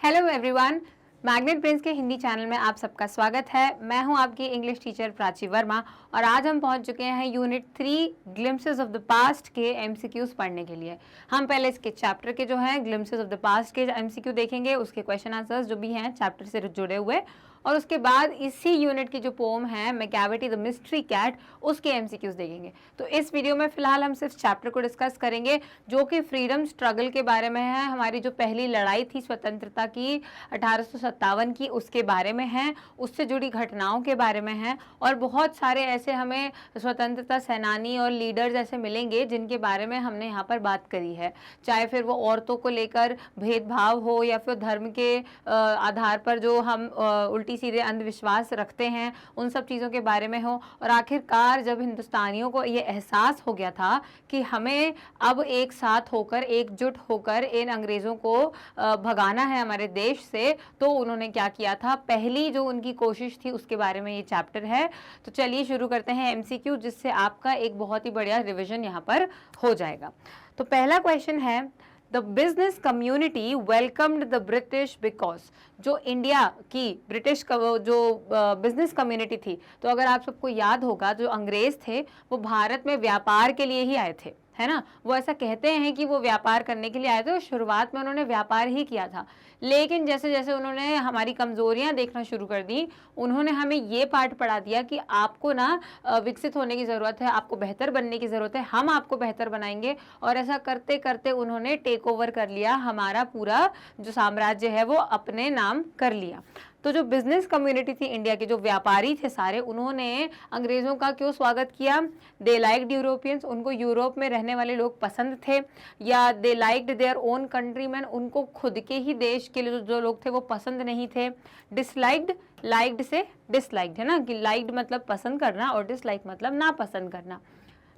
Hello everyone, magnet Prince के Hindi channel में आप सबका स्वागत है। मैं हूं आपकी इंग्लिश टीचर प्राची वर्मा और आज हम पहुंच चुके हैं unit 3 glimpses of the past के एमसीक्यूज पढ़ने के लिए। हम पहले इसके चैप्टर के जो हैं ग्लिम्पसेस ऑफ द पास्ट के एमसीक्यू देखेंगे, उसके क्वेश्चन आंसर्स जो भी हैं चैप्टर से जुड़े हुए, और उसके बाद इसी यूनिट की जो पोम है मैकैविटी द मिस्ट्री कैट, उसके एमसीक्यूज देखेंगे। तो इस वीडियो में फिलहाल हम सिर्फ चैप्टर को डिस्कस करेंगे जो कि फ्रीडम स्ट्रगल के बारे में है। हमारी जो पहली लड़ाई थी स्वतंत्रता की 1857 की, उसके बारे में है, उससे जुड़ी घटनाओं के बारे में है, और बहुत सारे ऐसे हमें स्वतंत्रता सेनानी और लीडर्स ऐसे मिलेंगे जिनके बारे में हमने यहाँ पर बात करी है, चाहे फिर वो औरतों को लेकर भेदभाव हो या फिर धर्म के आधार पर जो हम उल्टी सीधे अंधविश्वास रखते हैं, उन सब चीज़ों के बारे में हो। और आखिरकार जब हिंदुस्तानियों को ये एहसास हो गया था कि हमें अब एक साथ होकर, एकजुट होकर इन अंग्रेज़ों को भगाना है हमारे देश से, तो उन्होंने क्या किया था, पहली जो उनकी कोशिश थी उसके बारे में ये चैप्टर है। तो चलिए शुरू करते हैं एमसीक्यू, जिससे आपका एक बहुत ही बढ़िया रिविजन यहाँ पर हो जाएगा। तो पहला क्वेश्चन है, the business community welcomed the British because, जो इंडिया की ब्रिटिश जो बिजनेस कम्युनिटी थी, तो अगर आप सबको याद होगा जो अंग्रेज थे वो भारत में व्यापार के लिए ही आए थे, है ना। वो ऐसा कहते हैं कि वो व्यापार करने के लिए आए थे और शुरुआत में उन्होंने व्यापार ही किया था, लेकिन जैसे जैसे उन्होंने हमारी कमजोरियां देखना शुरू कर दी, उन्होंने हमें ये पाठ पढ़ा दिया कि आपको ना विकसित होने की ज़रूरत है, आपको बेहतर बनने की ज़रूरत है, हम आपको बेहतर बनाएंगे। और ऐसा करते करते उन्होंने टेक ओवर कर लिया, हमारा पूरा जो साम्राज्य है वो अपने नाम कर लिया। तो जो बिजनेस कम्युनिटी थी इंडिया के, जो व्यापारी थे सारे, उन्होंने अंग्रेज़ों का क्यों स्वागत किया? दे लाइक्ड यूरोपियंस, उनको यूरोप में रहने वाले लोग पसंद थे, या दे लाइक्ड देयर ओन कंट्रीमैन, उनको खुद के ही देश के लिए जो लोग थे वो पसंद नहीं थे। डिसलाइक्ड, लाइक्ड से डिसलाइक्ड, है ना, कि लाइक्ड मतलब पसंद करना और डिसलाइक मतलब ना पसंद करना।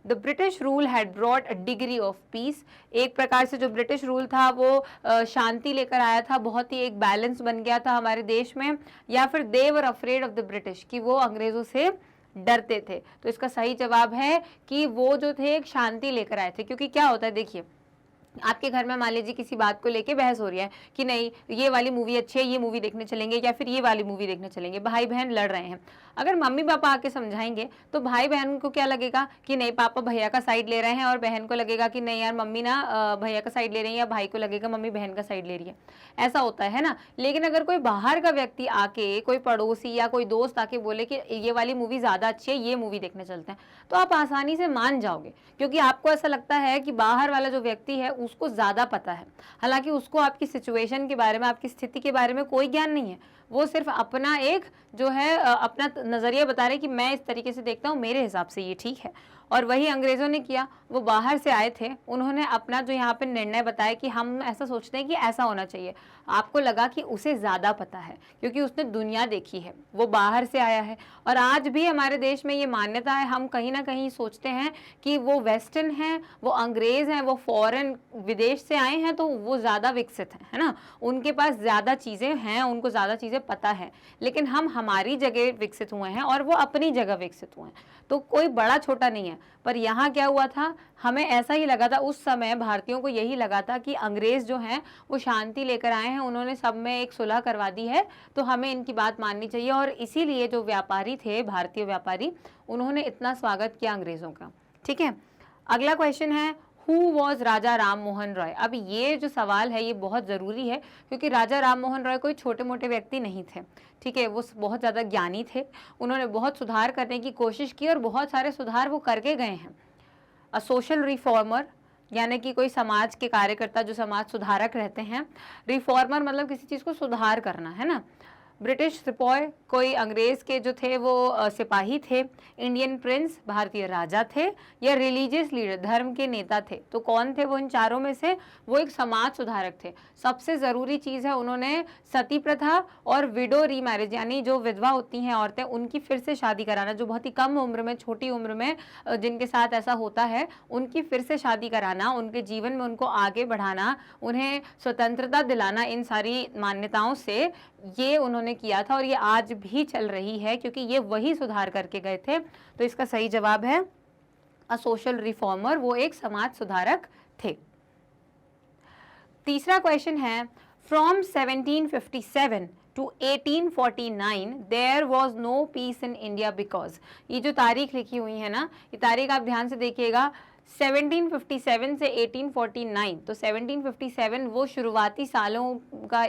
The British rule had brought a degree of peace, एक प्रकार से जो ब्रिटिश रूल था वो शांति लेकर आया था, बहुत ही एक बैलेंस बन गया था हमारे देश में। या फिर दे वर अफ्रेड ऑफ द ब्रिटिश, कि वो अंग्रेज़ों से डरते थे। तो इसका सही जवाब है कि वो जो थे एक शांति लेकर आए थे। क्योंकि क्या होता है, देखिए आपके घर में मान लीजिए किसी बात को लेके बहस हो रही है कि नहीं ये वाली मूवी अच्छी है, ये मूवी देखने चलेंगे, या फिर ये वाली मूवी देखने चलेंगे, भाई बहन लड़ रहे हैं। अगर मम्मी पापा आके समझाएंगे तो भाई बहन को क्या लगेगा कि नहीं पापा भैया का साइड ले रहे हैं, और बहन को लगेगा कि नहीं यार मम्मी ना भैया का साइड ले रही है, या भाई को लगेगा मम्मी बहन का साइड ले रही है। ऐसा होता है ना। लेकिन अगर कोई बाहर का व्यक्ति आके, कोई पड़ोसी या कोई दोस्त आके बोले कि ये वाली मूवी ज़्यादा अच्छी है, ये मूवी देखने चलते हैं, तो आप आसानी से मान जाओगे, क्योंकि आपको ऐसा लगता है कि बाहर वाला जो व्यक्ति है उसको ज़्यादा पता है। हालांकि उसको आपकी सिचुएशन के बारे में, आपकी स्थिति के बारे में कोई ज्ञान नहीं है। वो सिर्फ अपना एक जो है अपना नज़रिया बता रहे कि मैं इस तरीके से देखता हूँ, मेरे हिसाब से ये ठीक है। और वही अंग्रेज़ों ने किया, वो बाहर से आए थे, उन्होंने अपना जो यहाँ पे निर्णय बताया कि हम ऐसा सोचते हैं कि ऐसा होना चाहिए। आपको लगा कि उसे ज़्यादा पता है क्योंकि उसने दुनिया देखी है, वो बाहर से आया है। और आज भी हमारे देश में ये मान्यता है, हम कहीं ना कहीं सोचते हैं कि वो वेस्टर्न हैं, वो अंग्रेज़ हैं, वो फॉरेन विदेश से आए हैं, तो वो ज़्यादा विकसित हैं, है ना, उनके पास ज़्यादा चीज़ें हैं, उनको ज़्यादा चीज़ें पता है। लेकिन हम हमारी जगह विकसित हुए हैं और वो अपनी जगह विकसित हुए हैं, तो कोई बड़ा छोटा नहीं है। पर यहाँ क्या हुआ था, हमें ऐसा ही लगा था उस समय, भारतीयों को यही लगा था कि अंग्रेज़ जो हैं वो शांति लेकर आए हैं, उन्होंने सब में एक सुलह करवा दी है, तो हमें इनकी बात माननी चाहिए। और इसीलिए जो व्यापारी थे, भारतीय व्यापारी, उन्होंने इतना स्वागत किया अंग्रेज़ों का। ठीक है, अगला क्वेश्चन है, हु वॉज राजा राम मोहन रॉय। अब ये जो सवाल है ये बहुत ज़रूरी है, क्योंकि राजा राम मोहन रॉय कोई छोटे मोटे व्यक्ति नहीं थे। ठीक है, वो बहुत ज़्यादा ज्ञानी थे, उन्होंने बहुत सुधार करने की कोशिश की और बहुत सारे सुधार वो करके गए हैं। अ सोशल रिफॉर्मर, यानी कि कोई समाज के कार्यकर्ता जो समाज सुधारक रहते हैं। रिफॉर्मर मतलब किसी चीज़ को सुधार करना, है ना। ब्रिटिश सिपॉय, कोई अंग्रेज़ के जो थे वो सिपाही थे। इंडियन प्रिंस, भारतीय राजा थे। या रिलीजियस लीडर, धर्म के नेता थे। तो कौन थे वो इन चारों में से? वो एक समाज सुधारक थे। सबसे ज़रूरी चीज़ है, उन्होंने सती प्रथा और विडो रीमैरिज, यानी जो विधवा होती हैं औरतें, उनकी फिर से शादी कराना, जो बहुत ही कम उम्र में, छोटी उम्र में जिनके साथ ऐसा होता है, उनकी फिर से शादी कराना, उनके जीवन में उनको आगे बढ़ाना, उन्हें स्वतंत्रता दिलाना, इन सारी मान्यताओं से ये उन्होंने किया था। और ये आज भी चल रही है, क्योंकि ये वही सुधार करके गए थे। तो इसका सही जवाब है अ सोशल रिफॉर्मर, वो एक समाज सुधारक थे। तीसरा क्वेश्चन है, from 1757 to 1849 there was no peace in India because, ये जो तारीख लिखी हुई है ना, ये तारीख आप ध्यान से देखिएगा, 1757 से 1849, तो 1757 वो शुरुआती सालों का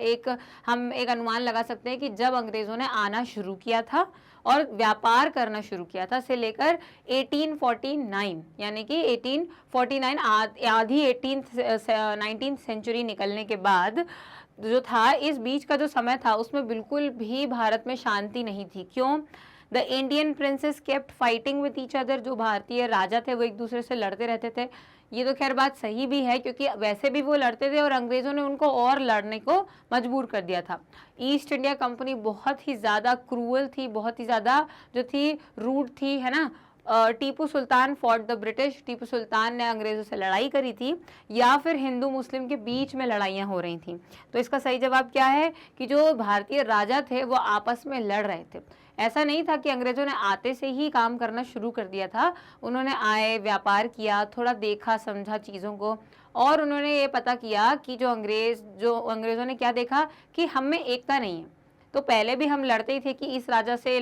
हम एक अनुमान लगा सकते हैं कि जब अंग्रेज़ों ने आना शुरू किया था और व्यापार करना शुरू किया था, से लेकर 1849, यानी कि 1849 आधी 19th सेंचुरी निकलने के बाद जो था, इस बीच का जो समय था उसमें बिल्कुल भी भारत में शांति नहीं थी। क्यों? The Indian princess kept fighting with each other, जो भारतीय राजा थे वो एक दूसरे से लड़ते रहते थे। ये तो खैर बात सही भी है, क्योंकि वैसे भी वो लड़ते थे और अंग्रेज़ों ने उनको और लड़ने को मजबूर कर दिया था। ईस्ट इंडिया कंपनी बहुत ही ज़्यादा क्रूअल थी, बहुत ही ज़्यादा जो थी रूड थी, है ना। Tipu Sultan fought the British, Tipu Sultan ने अंग्रेज़ों से लड़ाई करी थी, या फिर हिंदू मुस्लिम के बीच में लड़ाइयाँ हो रही थी। तो इसका सही जवाब क्या है कि जो भारतीय राजा थे वो आपस में लड़ रहे थे। ऐसा नहीं था कि अंग्रेज़ों ने आते से ही काम करना शुरू कर दिया था। उन्होंने आए, व्यापार किया, थोड़ा देखा समझा चीज़ों को, और उन्होंने ये पता किया कि जो अंग्रेज़ों ने क्या देखा कि हम में एकता नहीं है। तो पहले भी हम लड़ते ही थे कि इस राजा से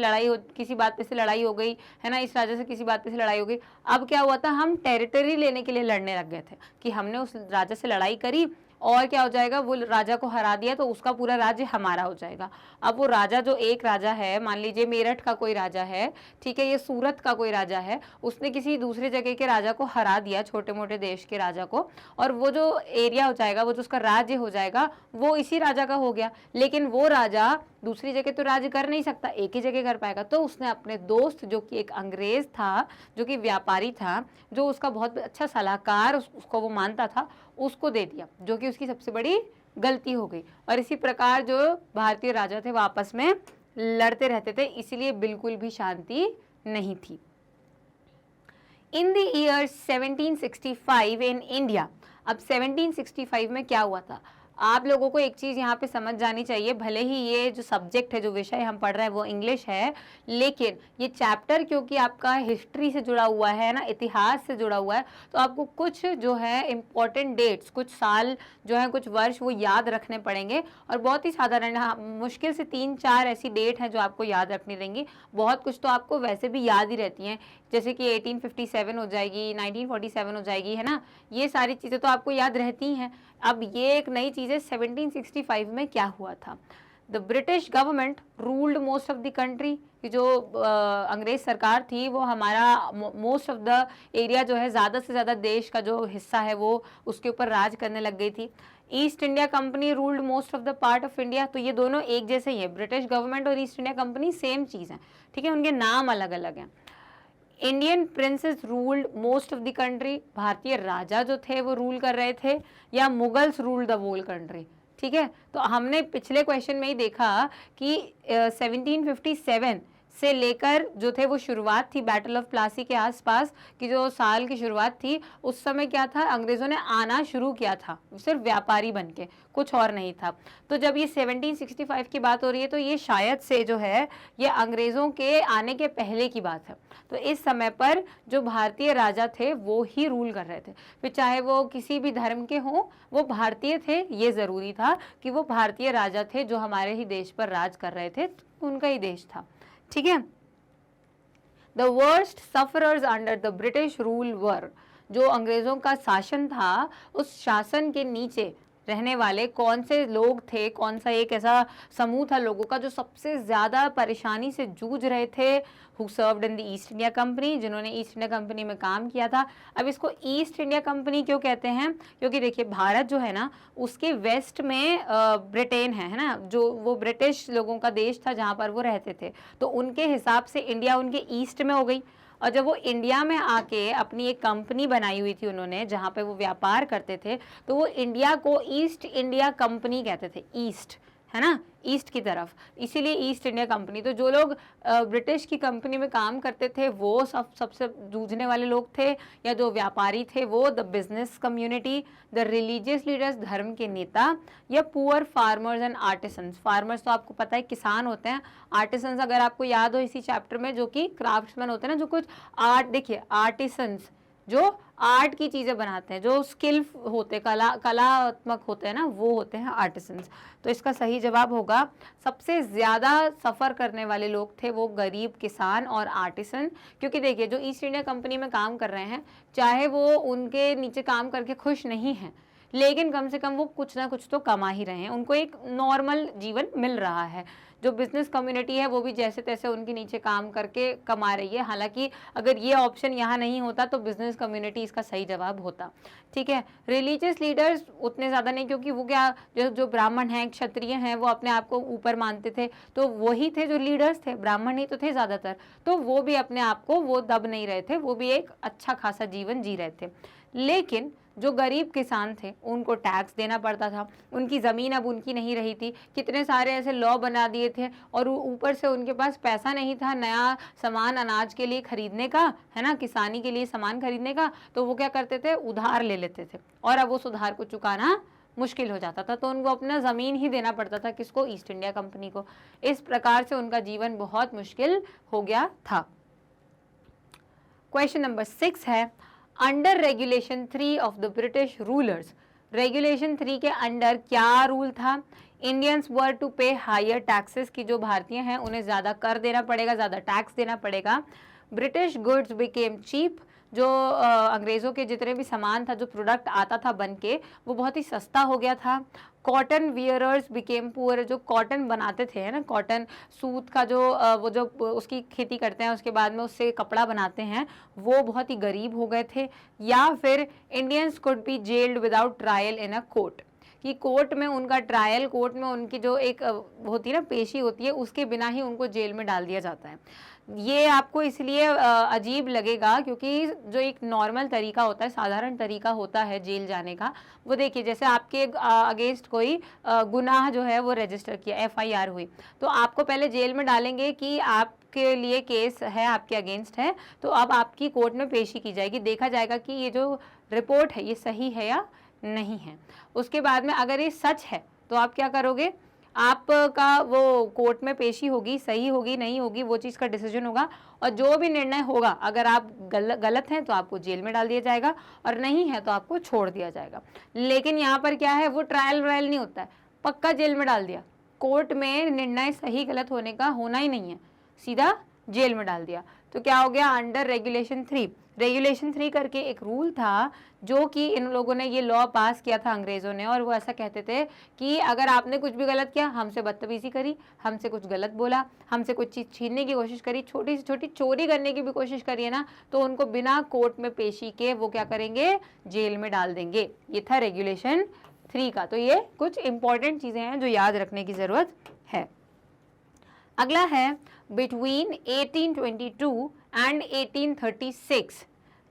किसी बात पे से लड़ाई हो गई है ना, इस राजा से किसी बात पे से लड़ाई हो गई। अब क्या हुआ था, हम टेरिटरी लेने के लिए लड़ने लग गए थे कि हमने उस राजा से लड़ाई करी और क्या हो जाएगा, वो राजा को हरा दिया तो उसका पूरा राज्य हमारा हो जाएगा। अब वो राजा, जो एक राजा है, मान लीजिए मेरठ का कोई राजा है, ठीक है, ये सूरत का कोई राजा है, उसने किसी दूसरे जगह के राजा को हरा दिया, छोटे मोटे देश के राजा को, और वो जो एरिया हो जाएगा, वो जो उसका राज्य हो जाएगा, वो इसी राजा का हो गया। लेकिन वो राजा दूसरी जगह तो राज्य कर नहीं सकता, एक ही जगह कर पाएगा। तो उसने अपने दोस्त, जो कि एक अंग्रेज था, जो कि व्यापारी था, जो उसका बहुत अच्छा सलाहकार उसको वो मानता था, उसको दे दिया, जो कि उसकी सबसे बड़ी गलती हो गई। और इसी प्रकार जो भारतीय राजा थे वो आपस में लड़ते रहते थे, इसीलिए बिल्कुल भी शांति नहीं थी। In the year 1765 in India, अब 1765 में क्या हुआ था, आप लोगों को एक चीज़ यहाँ पे समझ जानी चाहिए। भले ही ये जो सब्जेक्ट है, जो विषय हम पढ़ रहे हैं वो इंग्लिश है, लेकिन ये चैप्टर क्योंकि आपका हिस्ट्री से जुड़ा हुआ है ना, इतिहास से जुड़ा हुआ है, तो आपको कुछ जो है इम्पोर्टेंट डेट्स, कुछ साल जो है, कुछ वर्ष वो याद रखने पड़ेंगे। और बहुत ही साधारण, हाँ, मुश्किल से 3-4 ऐसी डेट हैं जो आपको याद रखनी रहेंगी। बहुत कुछ तो आपको वैसे भी याद ही रहती हैं, जैसे कि 1857 हो जाएगी, 1947 हो जाएगी, है ना। ये सारी चीज़ें तो आपको याद रहती हैं। अब ये एक नई चीज़ है, 1765 में क्या हुआ था। The British government ruled most of the country, जो अंग्रेज सरकार थी वो हमारा मोस्ट ऑफ द एरिया जो है, ज़्यादा से ज़्यादा देश का जो हिस्सा है वो उसके ऊपर राज करने लग गई थी। East India company ruled most of the part of India, तो ये दोनों एक जैसे ही है, ब्रिटिश गवर्नमेंट और ईस्ट इंडिया कंपनी सेम चीज़ है, ठीक है, उनके नाम अलग अलग हैं। Indian princess ruled most of the country, भारतीय राजा जो थे वो रूल कर रहे थे, या Mughals ruled the whole country, ठीक है। तो हमने पिछले क्वेश्चन में ही देखा कि 1757 से लेकर जो थे वो शुरुआत थी बैटल ऑफ प्लासी के आसपास की, जो साल की शुरुआत थी, उस समय क्या था, अंग्रेज़ों ने आना शुरू किया था सिर्फ व्यापारी बनके, कुछ और नहीं था। तो जब ये 1765 की बात हो रही है तो ये शायद से जो है ये अंग्रेज़ों के आने के पहले की बात है। तो इस समय पर जो भारतीय राजा थे वो ही रूल कर रहे थे, फिर चाहे वो किसी भी धर्म के हों, वो भारतीय थे, ये ज़रूरी था कि वो भारतीय राजा थे जो हमारे ही देश पर राज कर रहे थे, उनका ही देश था, ठीक है। The worst sufferers under the British rule were, जो अंग्रेज़ों का शासन था, उस शासन के नीचे रहने वाले कौन से लोग थे, कौन सा एक ऐसा समूह था लोगों का जो सबसे ज़्यादा परेशानी से जूझ रहे थे, who served in the east India company, जिन्होंने ईस्ट इंडिया कंपनी में काम किया था। अब इसको ईस्ट इंडिया कंपनी क्यों कहते हैं, क्योंकि देखिए भारत जो है ना, उसके वेस्ट में ब्रिटेन है ना, जो वो ब्रिटिश लोगों का देश था जहाँ पर वो रहते थे, तो उनके हिसाब से इंडिया उनके ईस्ट में हो गई। और जब वो इंडिया में आके अपनी एक कंपनी बनाई हुई थी उन्होंने, जहाँ पे वो व्यापार करते थे, तो वो इंडिया को ईस्ट इंडिया कंपनी कहते थे, ईस्ट, है ना, ईस्ट की तरफ, इसीलिए ईस्ट इंडिया कंपनी। तो जो लोग ब्रिटिश की कंपनी में काम करते थे वो सबसे जूझने वाले लोग थे, या जो व्यापारी थे वो the business community, the religious leaders, धर्म के नेता, या poor farmers and artisans. Farmers तो आपको पता है किसान होते हैं, आर्टिसंस अगर आपको याद हो इसी चैप्टर में, जो कि क्राफ्ट्समैन होते हैं ना, जो कुछ आर्ट, देखिए आर्टिसंस जो आर्ट की चीज़ें बनाते हैं, जो स्किल होते, कलात्मक होते हैं ना, वो होते हैं आर्टिसंस। तो इसका सही जवाब होगा, सबसे ज़्यादा सफ़र करने वाले लोग थे वो गरीब किसान और आर्टिसन। क्योंकि देखिए जो ईस्ट इंडिया कंपनी में काम कर रहे हैं, चाहे वो उनके नीचे काम करके खुश नहीं हैं, लेकिन कम से कम वो कुछ ना कुछ तो कमा ही रहे हैं, उनको एक नॉर्मल जीवन मिल रहा है। जो बिजनेस कम्युनिटी है वो भी जैसे तैसे उनके नीचे काम करके कमा रही है। हालांकि अगर ये ऑप्शन यहाँ नहीं होता तो बिजनेस कम्युनिटी इसका सही जवाब होता। ठीक है, रिलीजियस लीडर्स उतने ज़्यादा नहीं, क्योंकि वो क्या, जो ब्राह्मण हैं, क्षत्रिय हैं, वो अपने आप को ऊपर मानते थे, तो वही थे जो लीडर्स थे, ब्राह्मण ही तो थे ज़्यादातर, तो वो भी अपने आप को वो दब नहीं रहे थे, वो भी एक अच्छा खासा जीवन जी रहे थे। लेकिन जो गरीब किसान थे उनको टैक्स देना पड़ता था, उनकी ज़मीन अब उनकी नहीं रही थी, कितने सारे ऐसे लॉ बना दिए थे, और ऊपर से उनके पास पैसा नहीं था नया सामान अनाज के लिए खरीदने का, है ना, किसानी के लिए सामान खरीदने का, तो वो क्या करते थे, उधार ले लेते थे, और अब उस उधार को चुकाना मुश्किल हो जाता था, तो उनको अपना ज़मीन ही देना पड़ता था, किसको, ईस्ट इंडिया कंपनी को। इस प्रकार से उनका जीवन बहुत मुश्किल हो गया था। क्वेश्चन नंबर 6 है, under regulation 3 of the British rulers, regulation 3 के अंडर क्या रूल था? इंडियंस वर टू पे हायर टैक्सेस, की जो भारतीय हैं उन्हें ज़्यादा कर देना पड़ेगा, ज़्यादा टैक्स देना पड़ेगा। ब्रिटिश गुड्स बिकेम चीप, जो अंग्रेज़ों के जितने भी सामान था, जो प्रोडक्ट आता था बन के, वो बहुत ही सस्ता हो गया था। कॉटन वियरर्स बिकेम पुअर, जो कॉटन बनाते थे, है ना, कॉटन सूत का जो वो जो उसकी खेती करते हैं, उसके बाद में उससे कपड़ा बनाते हैं, वो बहुत ही गरीब हो गए थे। या फिर Indians could be gelled without trial in a court, कि कोर्ट में उनका ट्रायल, कोर्ट में उनकी जो एक होती है ना, पेशी होती है, उसके बिना ही उनको जेल में डाल दिया जाता है। ये आपको इसलिए अजीब लगेगा क्योंकि जो एक नॉर्मल तरीका होता है, साधारण तरीका होता है जेल जाने का, वो देखिए जैसे आपके अगेंस्ट कोई गुनाह जो है वो रजिस्टर किया, FIR हुई, तो आपको पहले जेल में डालेंगे कि आपके लिए केस है, आपके अगेंस्ट है, तो अब आपकी कोर्ट में पेशी की जाएगी, देखा जाएगा कि ये जो रिपोर्ट है ये सही है या नहीं है। उसके बाद में अगर ये सच है तो आप क्या करोगे, आपका वो कोर्ट में पेशी होगी, सही होगी नहीं होगी वो चीज़ का डिसीजन होगा, और जो भी निर्णय होगा, अगर आप गलत हैं तो आपको जेल में डाल दिया जाएगा, और नहीं है तो आपको छोड़ दिया जाएगा। लेकिन यहाँ पर क्या है, वो ट्रायल व्रायल नहीं होता है, पक्का जेल में डाल दिया, कोर्ट में निर्णय सही गलत होने का होना ही नहीं है, सीधा जेल में डाल दिया। तो क्या हो गया, अंडर रेगुलेशन 3, रेगुलेशन 3 करके एक रूल था, जो कि इन लोगों ने ये लॉ पास किया था अंग्रेज़ों ने, और वो ऐसा कहते थे कि अगर आपने कुछ भी गलत किया, हमसे बदतमीजी करी, हमसे कुछ गलत बोला, हमसे कुछ चीज़ छीनने की कोशिश करी, छोटी से छोटी चोरी करने की भी कोशिश करी है ना, तो उनको बिना कोर्ट में पेशी के वो क्या करेंगे, जेल में डाल देंगे। ये था रेगुलेशन 3 का। तो ये कुछ इंपॉर्टेंट चीज़ें हैं जो याद रखने की ज़रूरत है। अगला है, between 1822 and 1836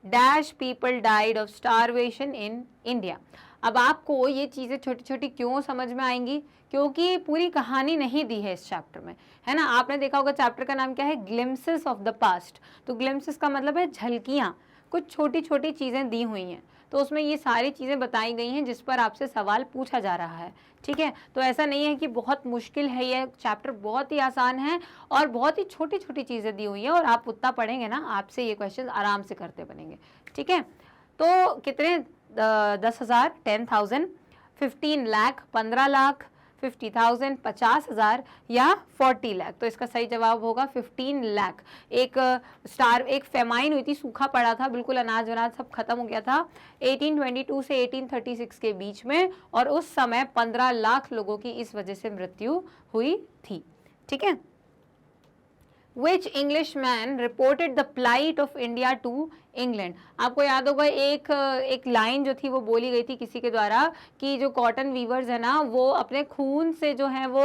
dash people died of starvation in India. अब आपको ये चीज़ें छोटी छोटी क्यों समझ में आएंगी, क्योंकि पूरी कहानी नहीं दी है इस चैप्टर में, है ना। आपने देखा होगा चैप्टर का नाम क्या है, ग्लिम्सेस ऑफ द पास्ट, तो ग्लिम्सेस का मतलब है झलकियाँ, कुछ छोटी छोटी चीज़ें दी हुई हैं, तो उसमें ये सारी चीज़ें बताई गई हैं जिस पर आपसे सवाल पूछा जा रहा है। ठीक है, तो ऐसा नहीं है कि बहुत मुश्किल है, ये चैप्टर बहुत ही आसान है और बहुत ही छोटी छोटी चीज़ें दी हुई हैं, और आप उतना पढ़ेंगे ना, आपसे ये क्वेश्चन आराम से करते बनेंगे। ठीक है, तो कितने, 10,000, 10,000, 15 लाख, 15 लाख, 50,000, 50,000 या 40 लाख। तो इसका सही जवाब होगा 15 लाख। एक फेमाइन हुई थी, सूखा पड़ा था, बिल्कुल अनाज वनाज सब खत्म हो गया था 1822 से 1836 के बीच में, और उस समय 15 लाख लोगों की इस वजह से मृत्यु हुई थी। ठीक है, Which Englishman reported the plight of India to England? आपको याद होगा एक लाइन जो थी वो बोली गई थी किसी के द्वारा कि जो कॉटन वीवर्स है ना, वो अपने खून से जो है वो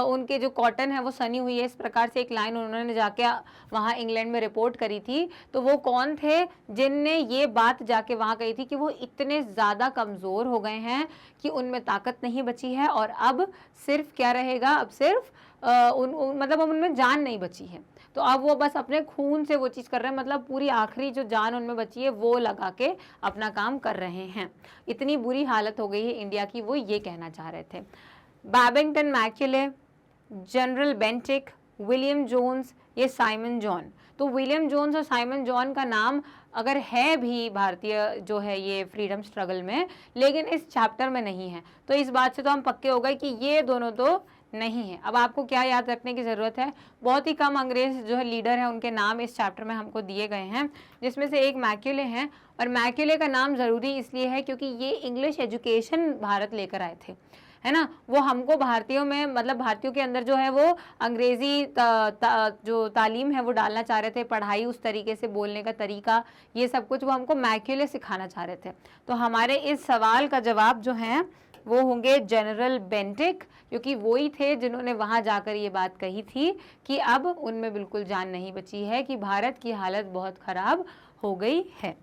उनके जो कॉटन है वो सनी हुई है, इस प्रकार से एक लाइन उन्होंने जाके वहाँ इंग्लैंड में रिपोर्ट करी थी। तो वो कौन थे जिनने ये बात जाके वहाँ कही थी कि वो इतने ज़्यादा कमज़ोर हो गए हैं कि उनमें ताकत नहीं बची है, और अब सिर्फ क्या रहेगा, अब सिर्फ मतलब उनमें जान नहीं बची है, तो अब वो बस अपने खून से वो चीज़ कर रहे हैं, मतलब पूरी आखिरी जो जान उनमें बची है वो लगा के अपना काम कर रहे हैं। इतनी बुरी हालत हो गई है इंडिया की, वो ये कहना चाह रहे थे। Babington Macaulay, general Bentinck, William Jones, ये साइमन जॉन। तो विलियम जोन्स और साइमन जॉन का नाम अगर है भी भारतीय जो है ये फ्रीडम स्ट्रगल में, लेकिन इस चैप्टर में नहीं है, तो इस बात से तो हम पक्के हो गए कि ये दोनों तो नहीं है। अब आपको क्या याद रखने की ज़रूरत है, बहुत ही कम अंग्रेज जो है लीडर है उनके नाम इस चैप्टर में हमको दिए गए हैं, जिसमें से एक मैक्यूले हैं। और मैक्यूले का नाम ज़रूरी इसलिए है क्योंकि ये इंग्लिश एजुकेशन भारत लेकर आए थे, है ना। वो हमको भारतीयों में, मतलब भारतीयों के अंदर जो है वो अंग्रेजी जो तालीम है वो डालना चाह रहे थे, पढ़ाई उस तरीके से, बोलने का तरीका, ये सब कुछ वो हमको मैक्यूले सिखाना चाह रहे थे। तो हमारे इस सवाल का जवाब जो है वो होंगे जनरल बेंटिक, क्योंकि वो ही थे जिन्होंने वहाँ जाकर ये बात कही थी कि अब उनमें बिल्कुल जान नहीं बची है, कि भारत की हालत बहुत ख़राब हो गई है।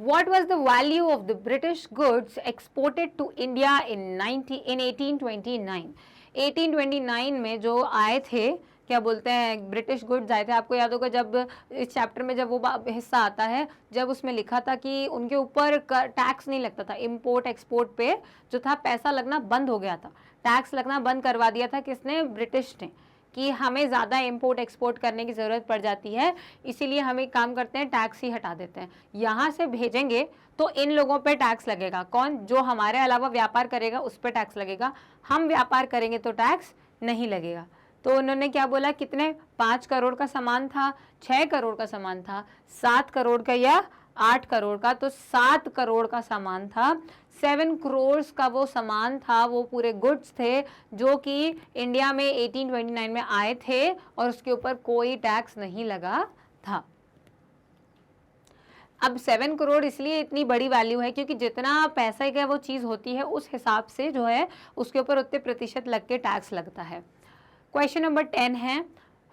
What was the value of the British goods exported to India in 1829? 1829 में जो आए थे, क्या बोलते हैं, ब्रिटिश गुड्स आए थे। आपको याद होगा जब इस चैप्टर में जब वो हिस्सा आता है, जब उसमें लिखा था कि उनके ऊपर टैक्स नहीं लगता था, इंपोर्ट एक्सपोर्ट पे जो था पैसा लगना बंद हो गया था, टैक्स लगना बंद करवा दिया था। किसने? ब्रिटिश ने, कि हमें ज़्यादा इंपोर्ट एक्सपोर्ट करने की ज़रूरत पड़ जाती है, इसीलिए हम एक काम करते हैं, टैक्स ही हटा देते हैं, यहाँ से भेजेंगे तो इन लोगों पे टैक्स लगेगा। कौन? जो हमारे अलावा व्यापार करेगा उस पर टैक्स लगेगा, हम व्यापार करेंगे तो टैक्स नहीं लगेगा। तो उन्होंने क्या बोला, कितने? 5 करोड़ का सामान था, 6 करोड़ का सामान था, 7 करोड़ का या 8 करोड़ का? तो 7 करोड़ का सामान था, 7 करोड़ का वो सामान था, वो पूरे गुड्स थे जो कि इंडिया में 1829 में आए थे और उसके ऊपर कोई टैक्स नहीं लगा था। अब 7 करोड़ इसलिए इतनी बड़ी वैल्यू है क्योंकि जितना पैसा का वो चीज़ होती है उस हिसाब से जो है उसके ऊपर उतने प्रतिशत लग के टैक्स लगता है। क्वेश्चन नंबर 10 है,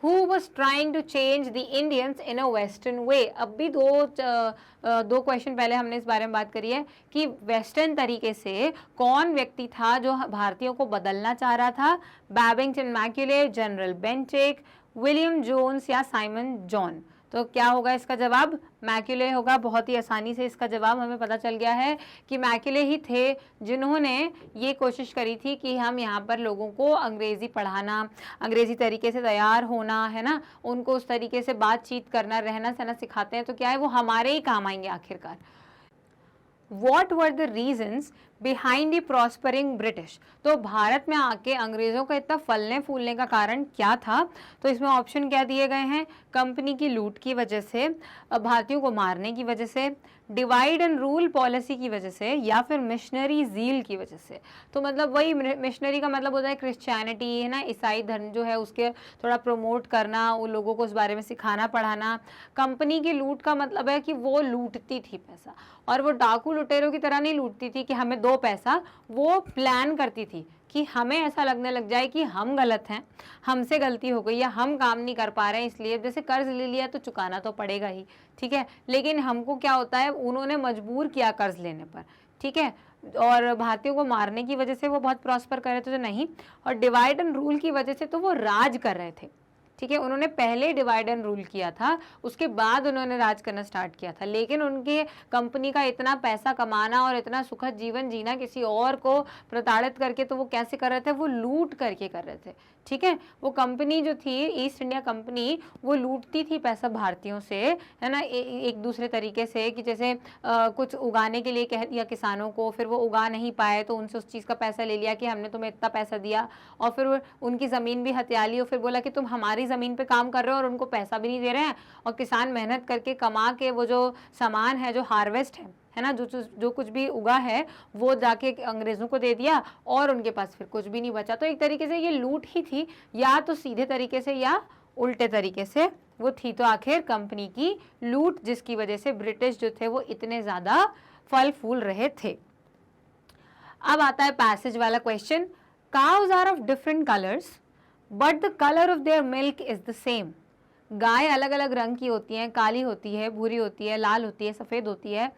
Who was trying to change the Indians in a Western way? अब भी दो क्वेश्चन पहले हमने इस बारे में बात करी है कि वेस्टर्न तरीके से कौन व्यक्ति था जो भारतीयों को बदलना चाह रहा था। Babington Macaulay, general Bentinck, William Jones या साइमन जॉन। तो क्या होगा इसका जवाब? मैक्यूले होगा। बहुत ही आसानी से इसका जवाब हमें पता चल गया है कि मैक्यूले ही थे जिन्होंने ये कोशिश करी थी कि हम यहाँ पर लोगों को अंग्रेज़ी पढ़ाना, अंग्रेज़ी तरीके से तैयार होना, है ना, उनको उस तरीके से बातचीत करना, रहना सहना सिखाते हैं तो क्या है वो हमारे ही काम आएंगे आखिरकार। What were the reasons behind the prospering British? तो भारत में आके अंग्रेज़ों का इतना फलने फूलने का कारण क्या था? तो इसमें ऑप्शन क्या दिए गए हैं? कंपनी की लूट की वजह से, भारतीयों को मारने की वजह से, डिवाइड एंड रूल पॉलिसी की वजह से, या फिर मिशनरी ज़ील की वजह से। तो मतलब वही मिशनरी का मतलब होता है क्रिश्चियनिटी, है ना, ईसाई धर्म जो है उसके थोड़ा प्रमोट करना, उन लोगों को उस बारे में सिखाना पढ़ाना। कंपनी की लूट का मतलब है कि वो लूटती थी पैसा, और वो डाकू लुटेरों की तरह नहीं लूटती थी कि हमें दो पैसा, वो प्लान करती थी कि हमें ऐसा लगने लग जाए कि हम गलत हैं, हमसे गलती हो गई या हम काम नहीं कर पा रहे हैं, इसलिए जैसे कर्ज ले लिया तो चुकाना तो पड़ेगा ही, ठीक है, लेकिन हमको क्या होता है, उन्होंने मजबूर किया कर्ज लेने पर, ठीक है। और भारतीयों को मारने की वजह से वो बहुत प्रॉस्पर कर रहे थे तो नहीं, और डिवाइड एंड रूल की वजह से तो वो राज कर रहे थे, ठीक है। उन्होंने पहले डिवाइड एंड रूल किया था, उसके बाद उन्होंने राज करना स्टार्ट किया था, लेकिन उनके कंपनी का इतना पैसा कमाना और इतना सुखद जीवन जीना किसी और को प्रताड़ित करके, तो वो कैसे कर रहे थे, वो लूट करके कर रहे थे, ठीक है। वो कंपनी जो थी ईस्ट इंडिया कंपनी, वो लूटती थी पैसा भारतीयों से, है ना, एक दूसरे तरीके से, कि जैसे कुछ उगाने के लिए कह दिया किसानों को, फिर वो उगा नहीं पाए तो उनसे उस चीज़ का पैसा ले लिया कि हमने तुम्हें इतना पैसा दिया, और फिर उनकी ज़मीन भी हथिया ली और फिर बोला कि तुम हमारी ज़मीन पे काम कर रहे हो और उनको पैसा भी नहीं दे रहे हैं, और किसान मेहनत करके कमा के वो जो सामान है, जो हार्वेस्ट है ना, जो कुछ भी उगा है वो जाके अंग्रेज़ों को दे दिया और उनके पास फिर कुछ भी नहीं बचा। तो एक तरीके से ये लूट ही थी, या तो सीधे तरीके से या उल्टे तरीके से वो थी। तो आखिर कंपनी की लूट, जिसकी वजह से ब्रिटिश जो थे वो इतने ज़्यादा फल फूल रहे थे। अब आता है पैसेज वाला question. Cows are of different colours but the colour of their milk is the same. गाय अलग अलग रंग की होती हैं, काली होती है, भूरी होती है, लाल होती है, सफ़ेद होती है,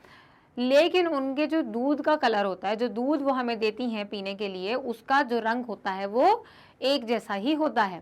लेकिन उनके जो दूध का कलर होता है, जो दूध वो हमें देती हैं पीने के लिए, उसका जो रंग होता है वो एक जैसा ही होता है।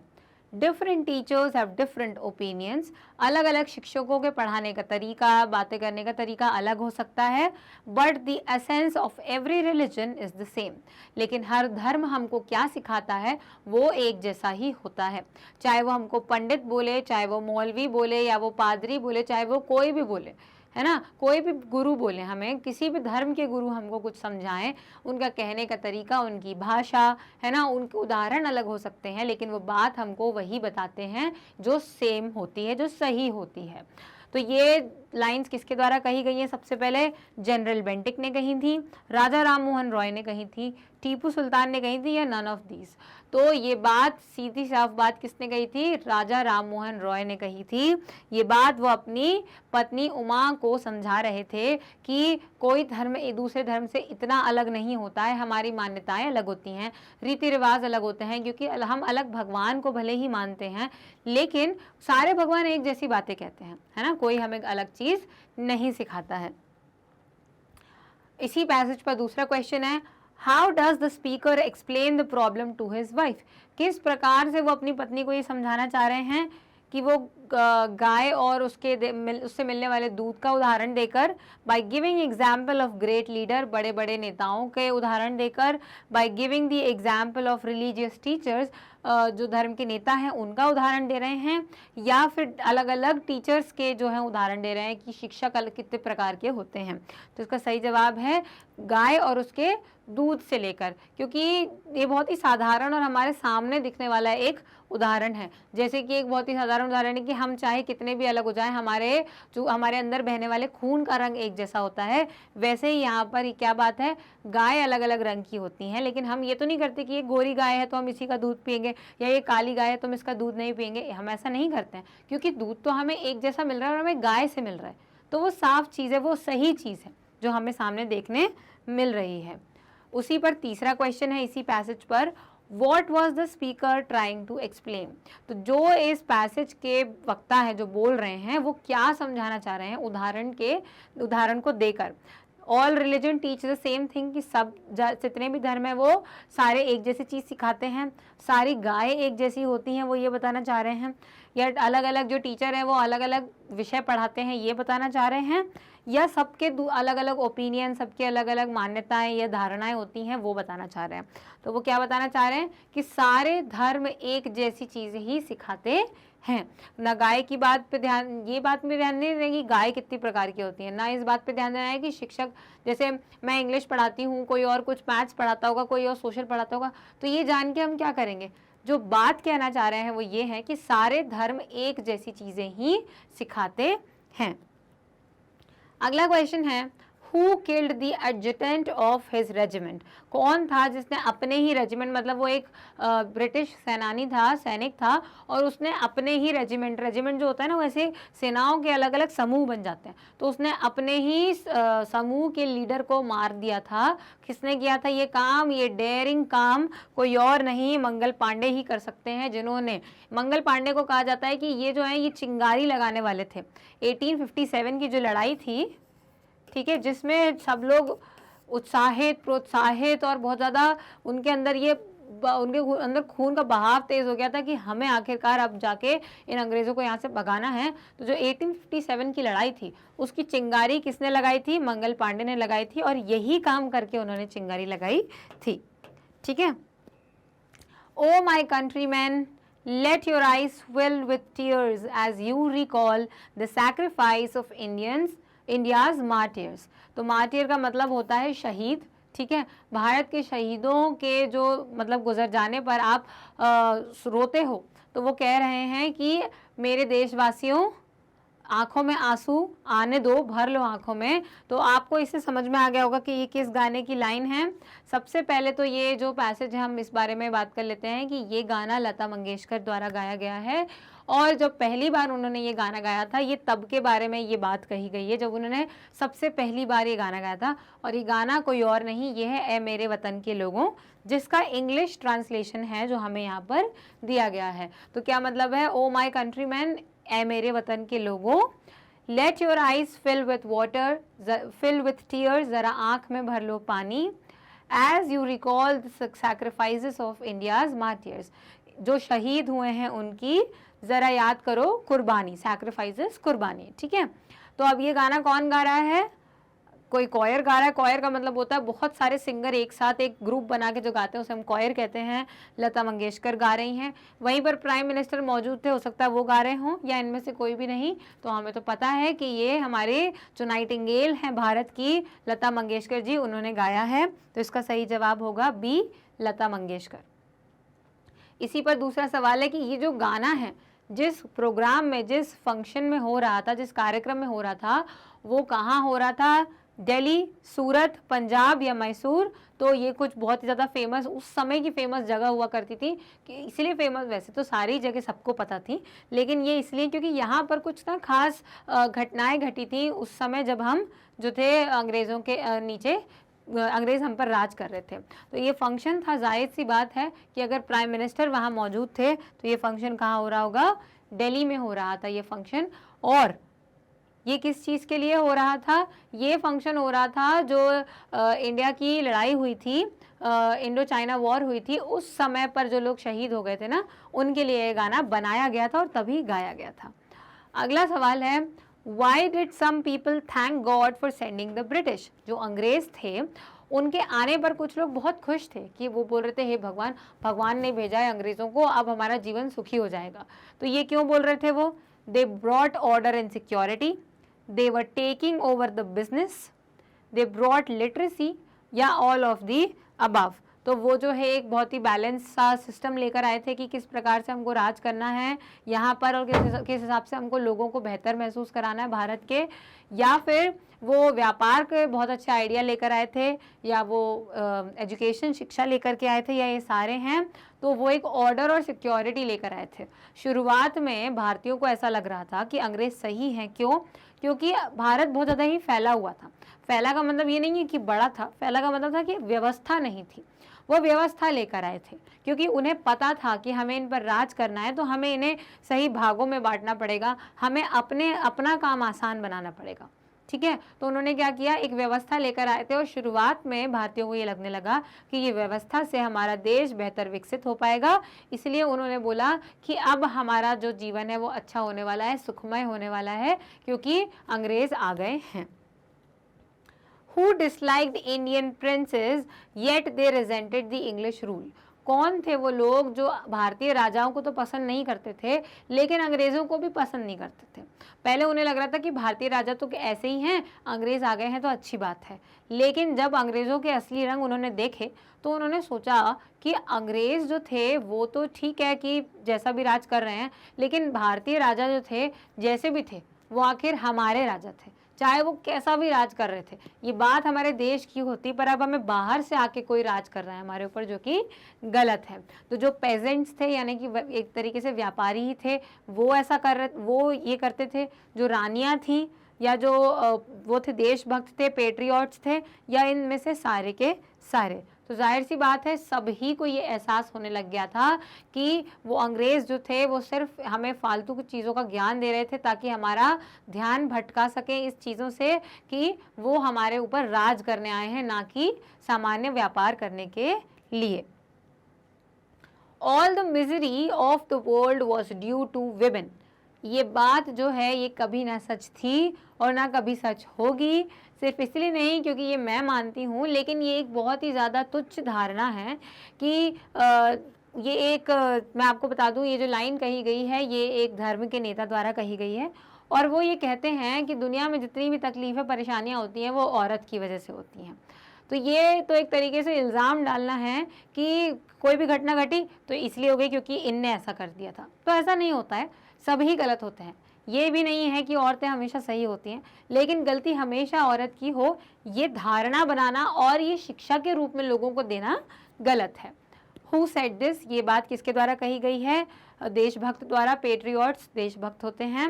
Different teachers have different opinions, अलग अलग शिक्षकों के पढ़ाने का तरीका, बातें करने का तरीका अलग हो सकता है, but the essence of every religion is the same, लेकिन हर धर्म हमको क्या सिखाता है वो एक जैसा ही होता है। चाहे वो हमको पंडित बोले, चाहे वो मौलवी बोले, या वो पादरी बोले, चाहे वो कोई भी बोले, है ना, कोई भी गुरु बोले, हमें किसी भी धर्म के गुरु हमको कुछ समझाएं, उनका कहने का तरीका, उनकी भाषा, है ना, उनके उदाहरण अलग हो सकते हैं, लेकिन वो बात हमको वही बताते हैं जो सेम होती है, जो सही होती है। तो ये लाइंस किसके द्वारा कही गई हैं? सबसे पहले जनरल बेंटिक ने कही थी, राजा राम मोहन रॉय ने कही थी, टीपू सुल्तान ने कही थी, या नन ऑफ दीज? तो ये बात सीधी साफ बात किसने कही थी? राजा राम मोहन रॉय ने कही थी। ये बात वो अपनी पत्नी उमा को समझा रहे थे कि कोई धर्म एक दूसरे धर्म से इतना अलग नहीं होता है, हमारी मान्यताएं अलग होती हैं, रीति रिवाज अलग होते हैं, क्योंकि हम अलग भगवान को भले ही मानते हैं, लेकिन सारे भगवान एक जैसी बातें कहते हैं, है ना, कोई हमें अलग चीज नहीं सिखाता है। इसी पैसेज पर दूसरा क्वेश्चन है, how does the speaker explain the problem to his wife? किस प्रकार से वो अपनी पत्नी को ये समझाना चाह रहे हैं कि वो गाय और उससे मिलने वाले दूध का उदाहरण देकर, by giving example of great leader, बड़े बड़े नेताओं के उदाहरण देकर, by giving the example of religious teachers, जो धर्म के नेता हैं उनका उदाहरण दे रहे हैं, या फिर अलग अलग टीचर्स के जो है उदाहरण दे रहे हैं कि शिक्षक कितने प्रकार के होते हैं? तो इसका सही जवाब है गाय और उसके दूध से लेकर, क्योंकि ये बहुत ही साधारण और हमारे सामने दिखने वाला एक उदाहरण है। जैसे कि एक बहुत ही साधारण उदाहरण है कि हम चाहे कितने भी अलग हो जाएं, हमारे अंदर बहने वाले खून का रंग एक जैसा होता है, वैसे ही यहाँ पर क्या बात है, गाय अलग अलग रंग की होती हैं, लेकिन हम ये तो नहीं करते कि ये गोरी गाय है तो हम इसी का दूध पियेंगे, या ये काली गाय है तो हम इसका दूध नहीं पियेंगे। हम ऐसा नहीं करते हैं, क्योंकि दूध तो हमें एक जैसा मिल रहा है और हमें गाय से मिल रहा है, तो वो साफ चीज़ है, वो सही चीज़ है जो हमें सामने देखने मिल रही है। उसी पर तीसरा क्वेश्चन है इसी पैसेज पर, What was the speaker trying to explain? तो जो इस पैसेज के वक्ता है जो बोल रहे हैं वो क्या समझाना चाह रहे हैं उदाहरण को देकर? All religion teach the same thing, कि सब जितने भी धर्म है वो सारे एक जैसी चीज़ सिखाते हैं, सारी गाय एक जैसी होती हैं, वो ये बताना चाह रहे हैं, या अलग अलग जो टीचर है वो अलग अलग विषय पढ़ाते हैं ये बताना चाह रहे हैं, या सबके अलग अलग ओपिनियन, सबके अलग अलग मान्यताएं या धारणाएं होती हैं वो बताना चाह रहे हैं? तो वो क्या बताना चाह रहे हैं कि सारे धर्म एक जैसी चीज़ ही सिखाते हैं। ना गाय की बात पे ध्यान, ये बात में ध्यान नहीं देना कि गाय कितनी प्रकार की होती है, ना इस बात पे ध्यान देना है कि शिक्षक, जैसे मैं इंग्लिश पढ़ाती हूँ, कोई और कुछ मैथ्स पढ़ाता होगा, कोई और सोशल पढ़ाता होगा, तो ये जान के हम क्या करेंगे? जो बात कहना चाह रहे हैं वो ये है कि सारे धर्म एक जैसी चीज़ें ही सिखाते हैं। अगला क्वेश्चन है, who killed the adjutant of his regiment? कौन था जिसने अपने ही रेजिमेंट, मतलब वो एक ब्रिटिश सेनानी था, सैनिक था, और उसने अपने ही रेजिमेंट जो होता है ना, वैसे सेनाओं के अलग अलग समूह बन जाते हैं, तो उसने अपने ही समूह के लीडर को मार दिया था। किसने किया था ये काम? ये डेयरिंग काम कोई और नहीं, मंगल पांडे ही कर सकते हैं, जिन्होंने, मंगल पांडे को कहा जाता है कि ये जो है ये चिंगारी लगाने वाले थे। 1857 की जो लड़ाई थी, ठीक है, जिसमें सब लोग उत्साहित, प्रोत्साहित और बहुत ज़्यादा उनके अंदर खून का बहाव तेज़ हो गया था कि हमें आखिरकार अब जाके इन अंग्रेज़ों को यहाँ से भगाना है। तो जो 1857 की लड़ाई थी उसकी चिंगारी किसने लगाई थी? मंगल पांडे ने लगाई थी, और यही काम करके उन्होंने चिंगारी लगाई थी। ठीक है। ओ माई countryman, let your eyes fill with tears as you recall the sacrifice of India's martyrs। तो मार्टियर का मतलब होता है शहीद, ठीक है। भारत के शहीदों के जो मतलब गुजर जाने पर आप रोते हो, तो वो कह रहे हैं कि मेरे देशवासियों, आंखों में आंसू आने दो, भर लो आंखों में। तो आपको इससे समझ में आ गया होगा कि ये किस गाने की लाइन है। सबसे पहले तो ये जो पैसेज है हम इस बारे में बात कर लेते हैं कि ये गाना लता मंगेशकर द्वारा गाया गया है, और जब पहली बार उन्होंने ये गाना गाया था, ये तब के बारे में ये बात कही गई है जब उन्होंने सबसे पहली बार ये गाना गाया था। और ये गाना कोई और नहीं, ये है ए मेरे वतन के लोगों, जिसका इंग्लिश ट्रांसलेशन है जो हमें यहाँ पर दिया गया है। तो क्या मतलब है? ओ माई कंट्रीमैन, ए मेरे वतन के लोगों, let your eyes fill with water, fill with tears, ज़रा आँख में भर लो पानी, as you recall the sacrifices of India's martyrs. जो शहीद हुए हैं उनकी ज़रा याद करो कुर्बानी, सैक्रिफाइसेस, कुर्बानी, ठीक है। तो अब ये गाना कौन गा रहा है? कोई कॉयर गा रहा है। कॉयर का मतलब होता है बहुत सारे सिंगर एक साथ एक ग्रुप बना के जो गाते हैं उसे हम कॉयर कहते हैं। लता मंगेशकर गा रही हैं, वहीं पर प्राइम मिनिस्टर मौजूद थे, हो सकता है वो गा रहे हों या इनमें से कोई भी नहीं। तो हमें तो पता है कि ये हमारे जो नाइटिंगेल हैं भारत की, लता मंगेशकर जी, उन्होंने गाया है। तो इसका सही जवाब होगा बी, लता मंगेशकर। इसी पर दूसरा सवाल है कि ये जो गाना है जिस प्रोग्राम में, जिस फंक्शन में हो रहा था, जिस कार्यक्रम में हो रहा था, वो कहाँ हो रहा था? दिल्ली, सूरत, पंजाब या मैसूर? तो ये कुछ बहुत ही ज़्यादा फेमस, उस समय की फेमस जगह हुआ करती थी, कि इसलिए फेमस, वैसे तो सारी जगह सबको पता थी, लेकिन ये इसलिए क्योंकि यहाँ पर कुछ ना खास घटनाएं घटी थी उस समय जब हम जो थे अंग्रेज़ों के नीचे, अंग्रेज़ हम पर राज कर रहे थे। तो ये फंक्शन था, जाहिर सी बात है कि अगर प्राइम मिनिस्टर वहाँ मौजूद थे तो ये फंक्शन कहाँ हो रहा होगा? दिल्ली में हो रहा था ये फंक्शन। और ये किस चीज़ के लिए हो रहा था? ये फंक्शन हो रहा था जो इंडिया की लड़ाई हुई थी, इंडो चाइना वॉर हुई थी, उस समय पर जो लोग शहीद हो गए थे ना, उनके लिए ये गाना बनाया गया था और तभी गाया गया था। अगला सवाल है, why did some people thank God for sending the British? जो अंग्रेज थे उनके आने पर कुछ लोग बहुत खुश थे कि वो बोल रहे थे, हे भगवान, भगवान ने भेजा है अंग्रेज़ों को, अब हमारा जीवन सुखी हो जाएगा। तो ये क्यों बोल रहे थे वो? They brought order and security, they were taking over the business, they brought literacy, या all of the above। तो वो जो है एक बहुत ही बैलेंस सा सिस्टम लेकर आए थे कि किस प्रकार से हमको राज करना है यहाँ पर और किस हिसाब से हमको लोगों को बेहतर महसूस कराना है भारत के, या फिर वो व्यापार के बहुत अच्छे आइडिया लेकर आए थे, या वो एजुकेशन, शिक्षा लेकर के आए थे, या ये सारे हैं। तो वो एक ऑर्डर और सिक्योरिटी लेकर आए थे। शुरुआत में भारतीयों को ऐसा लग रहा था कि अंग्रेज सही हैं। क्यों? क्योंकि भारत बहुत ज़्यादा ही फैला हुआ था। फैला का मतलब ये नहीं है कि बड़ा था, फैला का मतलब था कि व्यवस्था नहीं थी। वो व्यवस्था लेकर आए थे क्योंकि उन्हें पता था कि हमें इन पर राज करना है, तो हमें इन्हें सही भागों में बांटना पड़ेगा, हमें अपना काम आसान बनाना पड़ेगा, ठीक है। तो उन्होंने क्या किया, एक व्यवस्था लेकर आए थे और शुरुआत में भारतीयों को ये लगने लगा कि ये व्यवस्था से हमारा देश बेहतर विकसित हो पाएगा, इसलिए उन्होंने बोला कि अब हमारा जो जीवन है वो अच्छा होने वाला है, सुखमय होने वाला है, क्योंकि अंग्रेज आ गए हैं। Who disliked Indian princes yet they resented the English rule? कौन थे वो लोग जो भारतीय राजाओं को तो पसंद नहीं करते थे लेकिन अंग्रेज़ों को भी पसंद नहीं करते थे? पहले उन्हें लग रहा था कि भारतीय राजा तो ऐसे ही हैं, अंग्रेज़ आ गए हैं तो अच्छी बात है। लेकिन जब अंग्रेज़ों के असली रंग उन्होंने देखे तो उन्होंने सोचा कि अंग्रेज़ जो थे वो तो ठीक है कि जैसा भी राज कर रहे हैं, लेकिन भारतीय राजा जो थे जैसे भी थे वो आखिर हमारे राजा थे, चाहे वो कैसा भी राज कर रहे थे। ये बात हमारे देश की होती, पर अब हमें बाहर से आके कोई राज कर रहा है हमारे ऊपर, जो कि गलत है। तो जो पेजेंट्स थे, यानी कि एक तरीके से व्यापारी ही थे, वो ऐसा कर रहे, वो ये करते थे। जो रानियां थी या जो वो थे देशभक्त थे, पेट्रियट्स थे, या इनमें से सारे के सारे। तो जाहिर सी बात है सभी को ये एहसास होने लग गया था कि वो अंग्रेज़ जो थे वो सिर्फ हमें फालतू की चीज़ों का ज्ञान दे रहे थे ताकि हमारा ध्यान भटका सके इस चीज़ों से कि वो हमारे ऊपर राज करने आए हैं, ना कि सामान्य व्यापार करने के लिए। All the misery of the world was due to women. ये बात जो है ये कभी ना सच थी और ना कभी सच होगी। सिर्फ इसलिए नहीं क्योंकि ये मैं मानती हूँ, लेकिन ये एक बहुत ही ज़्यादा तुच्छ धारणा है कि ये एक मैं आपको बता दूँ, ये जो लाइन कही गई है ये एक धर्म के नेता द्वारा कही गई है, और वो ये कहते हैं कि दुनिया में जितनी भी तकलीफ़ें, परेशानियाँ होती हैं वो औरत की वजह से होती हैं। तो ये तो एक तरीके से इल्ज़ाम डालना है कि कोई भी घटना घटी तो इसलिए हो गई क्योंकि इनने ऐसा कर दिया था। तो ऐसा नहीं होता है, सभी गलत होते हैं। ये भी नहीं है कि औरतें हमेशा सही होती हैं, लेकिन गलती हमेशा औरत की हो, ये धारणा बनाना और ये शिक्षा के रूप में लोगों को देना गलत है। Who said this? ये बात किसके द्वारा कही गई है? देशभक्त द्वारा। पेट्रियट्स देशभक्त होते हैं।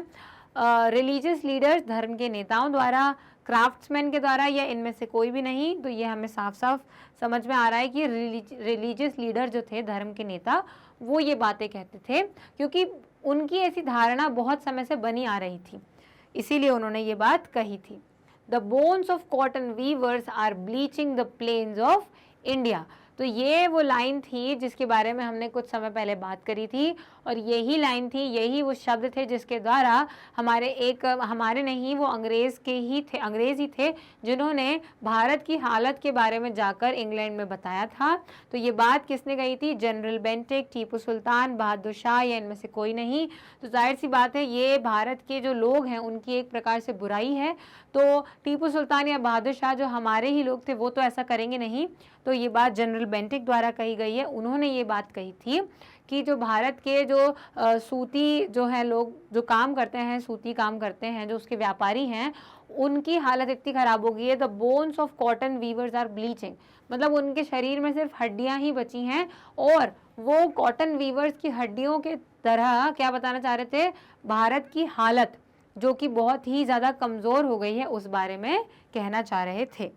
रिलीजियस लीडर्स धर्म के नेताओं द्वारा। क्राफ्ट्समैन के द्वारा, या इनमें से कोई भी नहीं। तो ये हमें साफ साफ समझ में आ रहा है कि रिलीजियस लीडर जो थे, धर्म के नेता, वो ये बातें कहते थे क्योंकि उनकी ऐसी धारणा बहुत समय से बनी आ रही थी, इसीलिए उन्होंने ये बात कही थी। The bones of cotton weavers are bleaching the plains of India. तो ये वो लाइन थी जिसके बारे में हमने कुछ समय पहले बात करी थी, और यही लाइन थी, यही वो शब्द थे जिसके द्वारा हमारे नहीं, वो अंग्रेज़ ही थे जिन्होंने भारत की हालत के बारे में जाकर इंग्लैंड में बताया था। तो ये बात किसने कही थी? जनरल बेंटिक, टीपू सुल्तान, बहादुर शाह, या इनमें से कोई नहीं। तो जाहिर सी बात है ये भारत के जो लोग हैं उनकी एक प्रकार से बुराई है। तो टीपू सुल्तान या बहादुर शाह जो हमारे ही लोग थे वो तो ऐसा करेंगे नहीं। तो ये बात जनरल बेंटिक द्वारा कही गई है। उन्होंने ये बात कही थी कि जो भारत के जो सूती जो है लोग जो काम करते हैं, सूती काम करते हैं, जो उसके व्यापारी हैं, उनकी हालत इतनी ख़राब हो गई है, the bones of cotton weavers are bleaching, मतलब उनके शरीर में सिर्फ हड्डियां ही बची हैं, और वो कॉटन वीवर्स की हड्डियों के तरह क्या बताना चाह रहे थे? भारत की हालत जो कि बहुत ही ज़्यादा कमज़ोर हो गई है उस बारे में कहना चाह रहे थे।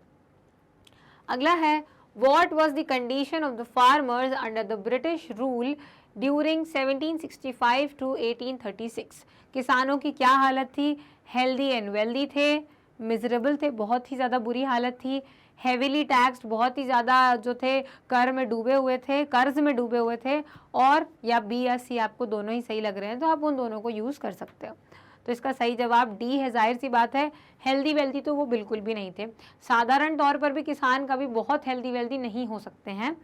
अगला है, What was the condition of the farmers under the British rule during 1765 to 1836? किसानों की क्या हालत थी? हेल्दी एंड वेल्दी थे, मिजरेबल थे, बहुत ही ज़्यादा बुरी हालत थी, हेविली टैक्स्ड, बहुत ही ज़्यादा जो थे कर्ज में डूबे हुए थे, और या बी या सी आपको दोनों ही सही लग रहे हैं तो आप उन दोनों को यूज़ कर सकते हो। तो इसका सही जवाब डी है। जाहिर सी बात है हेल्दी वेल्दी तो वो बिल्कुल भी नहीं थे। साधारण तौर पर भी किसान कभी बहुत हेल्दी वेल्दी नहीं हो सकते हैं।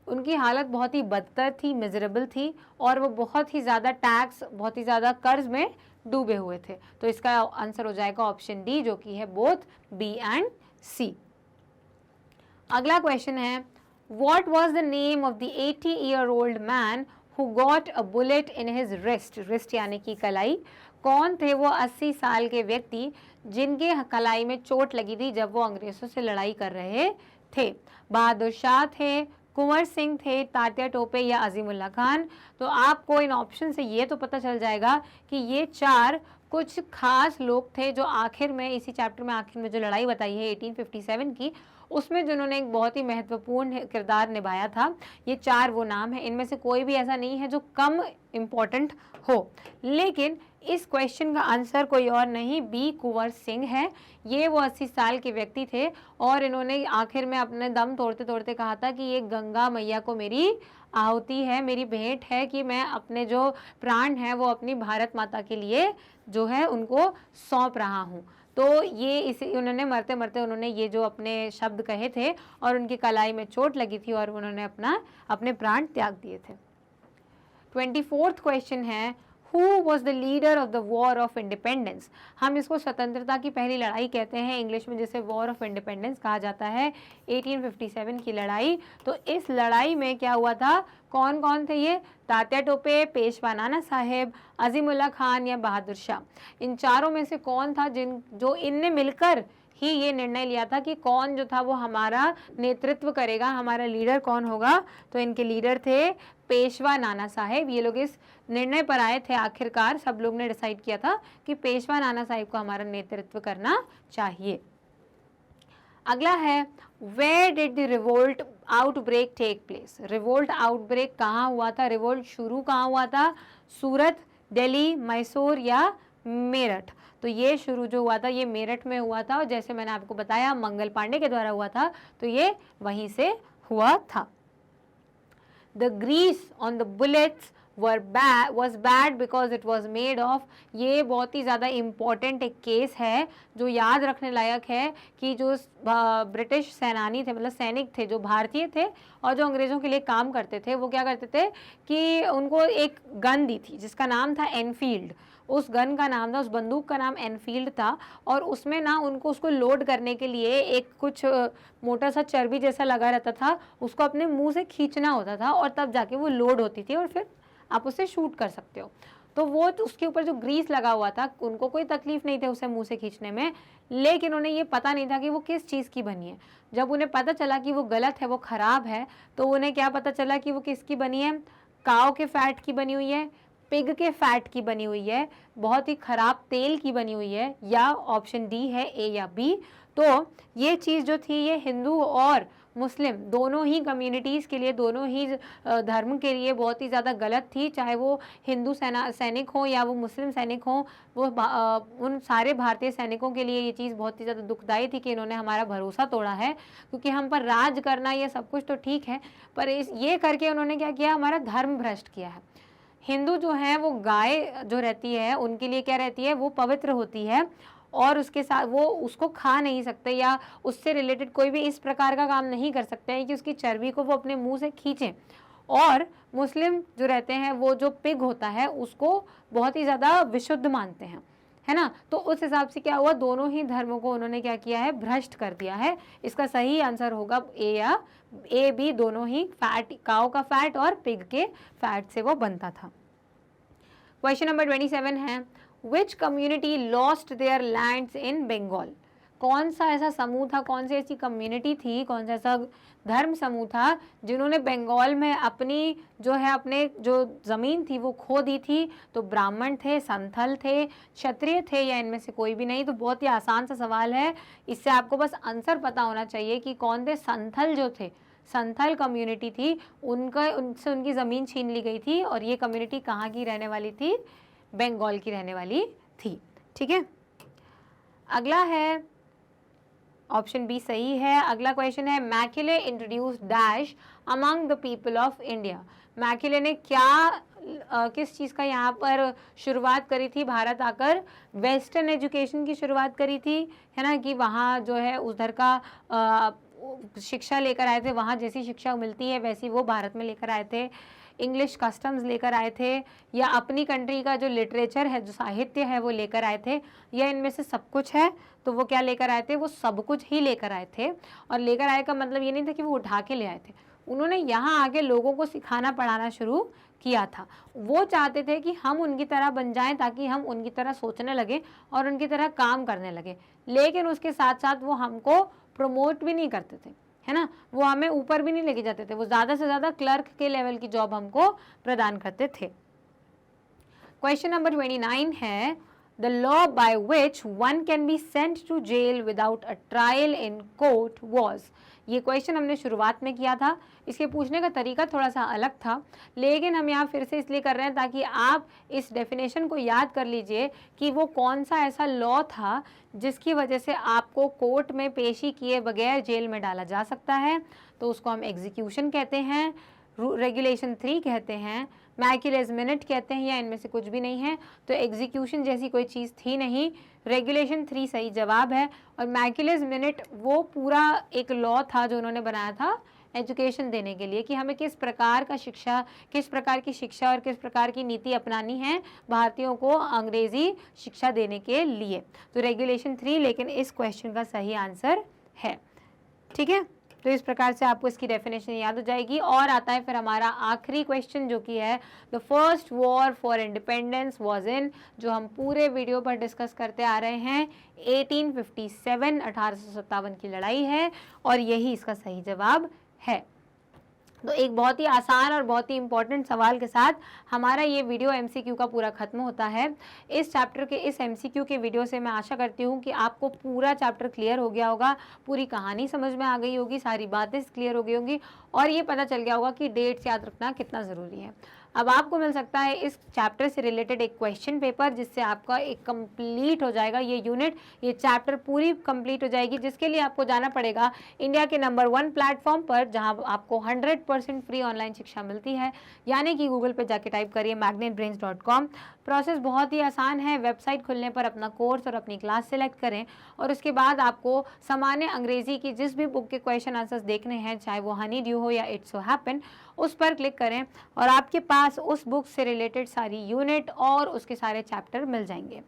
उनकी हालत बहुत ही बदतर थी, मिजरेबल थी, और वो बहुत ही ज़्यादा टैक्स, बहुत ही ज़्यादा कर्ज में डूबे हुए थे। तो इसका आंसर हो जाएगा ऑप्शन डी, जो कि है बोथ बी एंड सी। अगला क्वेश्चन है, what was the name of the 80-year-old man who got a bullet in his wrist? Wrist यानी कि कलाई। कौन थे वो 80 साल के व्यक्ति जिनके कलाई में चोट लगी थी जब वो अंग्रेजों से लड़ाई कर रहे थे? बहादुर शाह थे, कुंवर सिंह थे, तात्या टोपे, या अजीमुल्ला खान? तो आपको इन ऑप्शन से ये तो पता चल जाएगा कि ये चार कुछ खास लोग थे जो आखिर में इसी चैप्टर में आखिर में जो लड़ाई बताई है 1857 की, उसमें जिन्होंने एक बहुत ही महत्वपूर्ण किरदार निभाया था। ये चार वो नाम है, इनमें से कोई भी ऐसा नहीं है जो कम इम्पोर्टेंट हो। लेकिन इस क्वेश्चन का आंसर कोई और नहीं, बी कुंवर सिंह है। ये वो 80 साल के व्यक्ति थे और इन्होंने आखिर में अपने दम तोड़ते तोड़ते कहा था कि ये गंगा मैया को मेरी आहुति है, मेरी भेंट है कि मैं अपने जो प्राण हैं वो अपनी भारत माता के लिए जो है उनको सौंप रहा हूँ। तो ये इसे उन्होंने मरते मरते उन्होंने ये जो अपने शब्द कहे थे और उनकी कलाई में चोट लगी थी और उन्होंने अपने प्राण त्याग दिए थे। 24th क्वेश्चन है, Who was the leader of the War of Independence? हम इसको स्वतंत्रता की पहली लड़ाई कहते हैं, इंग्लिश में जिसे वॉर ऑफ इंडिपेंडेंस कहा जाता है, 1857 की लड़ाई। तो इस लड़ाई में क्या हुआ था, कौन कौन थे ये? तात्या टोपे, पेशवा नाना साहेब, अजीमुल्ला खान या बहादुर शाह? इन चारों में से कौन था जो इनने मिलकर ही ये निर्णय लिया था कि कौन जो था वो हमारा नेतृत्व करेगा, हमारा लीडर कौन होगा? तो इनके लीडर थे पेशवा नाना साहेब। ये लोग इस निर्णय पर आए थे, आखिरकार सब लोग ने डिसाइड किया था कि पेशवा नाना साहिब को हमारा नेतृत्व करना चाहिए। अगला है, where did the revolt outbreak take place? Revolt outbreak कहाँ हुआ था? रिवोल्ट शुरू कहाँ हुआ था? सूरत, दिल्ली, मैसूर या मेरठ? तो ये शुरू जो हुआ था ये मेरठ में हुआ था, और जैसे मैंने आपको बताया मंगल पांडे के द्वारा हुआ था, तो ये वहीं से हुआ था। The grease on the bullets was bad because it was made of, ये बहुत ही ज़्यादा इम्पॉर्टेंट एक केस है जो याद रखने लायक है कि जो ब्रिटिश सेनानी थे, मतलब सैनिक थे जो भारतीय थे और जो अंग्रेज़ों के लिए काम करते थे, वो क्या करते थे कि उनको एक गन दी थी जिसका नाम था एनफील्ड। उस गन का नाम था, उस बंदूक का नाम एनफील्ड था, और उसमें ना उनको उसको लोड करने के लिए एक कुछ मोटा सा चर्बी जैसा लगा रहता था, उसको अपने मुंह से खींचना होता था और तब जाके वो लोड होती थी और फिर आप उसे शूट कर सकते हो। तो वो उसके ऊपर जो ग्रीस लगा हुआ था, उनको कोई तकलीफ नहीं थी उसे मुंह से खींचने में, लेकिन उन्हें ये पता नहीं था कि वो किस चीज़ की बनी है। जब उन्हें पता चला कि वो गलत है, वो ख़राब है, तो उन्हें क्या पता चला कि वो किसकी बनी है? काऊ के फैट की बनी हुई है, पिग के फैट की बनी हुई है, बहुत ही ख़राब तेल की बनी हुई है, या ऑप्शन डी है ए या बी? तो ये चीज़ जो थी ये हिंदू और मुस्लिम दोनों ही कम्युनिटीज़ के लिए, दोनों ही धर्म के लिए बहुत ही ज़्यादा गलत थी। चाहे वो हिंदू सैनिक हो या वो मुस्लिम सैनिक हो, वो उन सारे भारतीय सैनिकों के लिए ये चीज़ बहुत ही ज़्यादा दुखदाई थी कि इन्होंने हमारा भरोसा तोड़ा है। क्योंकि हम पर राज करना ये सब कुछ तो ठीक है, पर ये करके उन्होंने क्या किया, हमारा धर्म भ्रष्ट किया है। हिंदू जो है वो गाय जो रहती है उनके लिए क्या रहती है, वो पवित्र होती है और उसके साथ वो उसको खा नहीं सकते या उससे रिलेटेड कोई भी इस प्रकार का काम नहीं कर सकते हैं कि उसकी चर्बी को वो अपने मुंह से खींचें। और मुस्लिम जो रहते हैं वो जो पिग होता है उसको बहुत ही ज़्यादा विशुद्ध मानते हैं, है ना। तो उस हिसाब से क्या हुआ, दोनों ही धर्मों को उन्होंने क्या किया है, भ्रष्ट कर दिया है। इसका सही आंसर होगा ए या ए बी, दोनों ही फैट, काऊ का फैट और पिग के फैट से वो बनता था। क्वेश्चन नंबर 27 है, which community lost their lands in Bengal. कौन सा ऐसा समूह था, कौन सी ऐसी कम्युनिटी थी, कौन सा ऐसा धर्म समूह था जिन्होंने बंगाल में अपनी जो है अपने जो ज़मीन थी वो खो दी थी। तो ब्राह्मण थे, संथल थे, क्षत्रिय थे या इनमें से कोई भी नहीं। तो बहुत ही आसान सा सवाल है, इससे आपको बस आंसर पता होना चाहिए कि कौन थे। संथल जो थे, संथल कम्युनिटी थी, उनसे उनकी ज़मीन छीन ली गई थी और ये कम्युनिटी कहाँ की रहने वाली थी, बंगाल की रहने वाली थी। ठीक है, अगला है ऑप्शन बी सही है। अगला क्वेश्चन है, Macaulay introduce dash among the people of India. Macaulay ने क्या किस चीज़ का यहाँ पर शुरुआत करी थी, भारत आकर वेस्टर्न एजुकेशन की शुरुआत करी थी, है ना, कि वहाँ जो है उधर का शिक्षा लेकर आए थे, वहाँ जैसी शिक्षा मिलती है वैसी वो भारत में लेकर आए थे। इंग्लिश कस्टम्स लेकर आए थे, या अपनी कंट्री का जो लिटरेचर है, जो साहित्य है वो लेकर आए थे, या इनमें से सब कुछ है। तो वो क्या लेकर आए थे, वो सब कुछ ही लेकर आए थे। और लेकर आए का मतलब ये नहीं था कि वो उठा के ले आए थे, उन्होंने यहाँ आके लोगों को सिखाना पढ़ाना शुरू किया था। वो चाहते थे कि हम उनकी तरह बन जाएं ताकि हम उनकी तरह सोचने लगे और उनकी तरह काम करने लगे। लेकिन उसके साथ साथ वो हमको प्रमोट भी नहीं करते थे, है ना, वो हमें ऊपर भी नहीं लेके जाते थे, वो ज़्यादा से ज़्यादा क्लर्क के लेवल की जॉब हमको प्रदान करते थे। क्वेश्चन नंबर 29 है, the law by which one can be sent to jail without a trial in court was. ये क्वेश्चन हमने शुरुआत में किया था, इसके पूछने का तरीका थोड़ा सा अलग था, लेकिन हम यहाँ फिर से इसलिए कर रहे हैं ताकि आप इस डेफिनेशन को याद कर लीजिए कि वो कौन सा ऐसा लॉ था जिसकी वजह से आपको कोर्ट में पेशी किए बगैर जेल में डाला जा सकता है। तो उसको हम एग्जीक्यूशन कहते हैं, रेगुलेशन 3 कहते हैं, मैकेलेस मिनट कहते हैं, या इनमें से कुछ भी नहीं है। तो एग्जीक्यूशन जैसी कोई चीज़ थी नहीं, रेगुलेशन 3 सही जवाब है। और मैकेलेस मिनट वो पूरा एक लॉ था जो उन्होंने बनाया था एजुकेशन देने के लिए, कि हमें किस प्रकार की शिक्षा और किस प्रकार की नीति अपनानी है भारतीयों को अंग्रेजी शिक्षा देने के लिए। तो रेगुलेशन 3 लेकिन इस क्वेश्चन का सही आंसर है। ठीक है, तो इस प्रकार से आपको इसकी डेफिनेशन याद हो जाएगी। और आता है फिर हमारा आखिरी क्वेश्चन जो कि है, the first war for independence was in, जो हम पूरे वीडियो पर डिस्कस करते आ रहे हैं, 1857, 1857 की लड़ाई है और यही इसका सही जवाब है। तो एक बहुत ही आसान और बहुत ही इंपॉर्टेंट सवाल के साथ हमारा ये वीडियो एमसीक्यू का पूरा खत्म होता है। इस चैप्टर के इस एमसीक्यू के वीडियो से मैं आशा करती हूँ कि आपको पूरा चैप्टर क्लियर हो गया होगा, पूरी कहानी समझ में आ गई होगी, सारी बातें क्लियर हो गई होंगी और ये पता चल गया होगा कि डेट्स याद रखना कितना ज़रूरी है। अब आपको मिल सकता है इस चैप्टर से रिलेटेड एक क्वेश्चन पेपर, जिससे आपका एक कंप्लीट हो जाएगा ये यूनिट, ये चैप्टर पूरी कंप्लीट हो जाएगी, जिसके लिए आपको जाना पड़ेगा इंडिया के नंबर 1 प्लेटफॉर्म पर, जहां आपको 100% फ्री ऑनलाइन शिक्षा मिलती है। यानी कि गूगल पे जाके टाइप करिए magnetbrains.com। प्रोसेस बहुत ही आसान है, वेबसाइट खुलने पर अपना कोर्स और अपनी क्लास सेलेक्ट करें और उसके बाद आपको सामान्य अंग्रेजी की जिस भी बुक के क्वेश्चन आंसर्स देखने हैं, चाहे वो हनी ड्यू हो या इट्स सो हैपन, उस पर क्लिक करें और आपके पास उस बुक से रिलेटेड सारी यूनिट और उसके सारे चैप्टर मिल जाएंगे।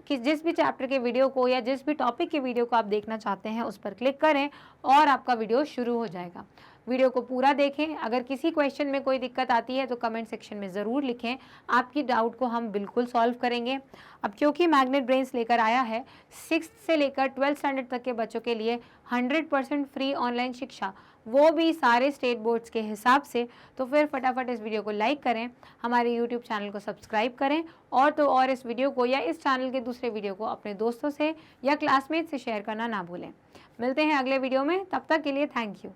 कि जिस भी चैप्टर के वीडियो को या जिस भी टॉपिक के वीडियो को आप देखना चाहते हैं उस पर क्लिक करें और आपका वीडियो शुरू हो जाएगा। वीडियो को पूरा देखें। अगर किसी क्वेश्चन में कोई दिक्कत आती है तो कमेंट सेक्शन में ज़रूर लिखें, आपकी डाउट को हम बिल्कुल सॉल्व करेंगे। अब क्योंकि मैग्नेट ब्रेन्स लेकर आया है 6th से लेकर 12th स्टैंडर्ड तक के बच्चों के लिए 100% फ्री ऑनलाइन शिक्षा, वो भी सारे स्टेट बोर्ड्स के हिसाब से। तो फिर फटाफट इस वीडियो को लाइक करें, हमारे यूट्यूब चैनल को सब्सक्राइब करें और तो और इस वीडियो को या इस चैनल के दूसरे वीडियो को अपने दोस्तों से या क्लासमेट से शेयर करना ना भूलें। मिलते हैं अगले वीडियो में, तब तक के लिए थैंक यू।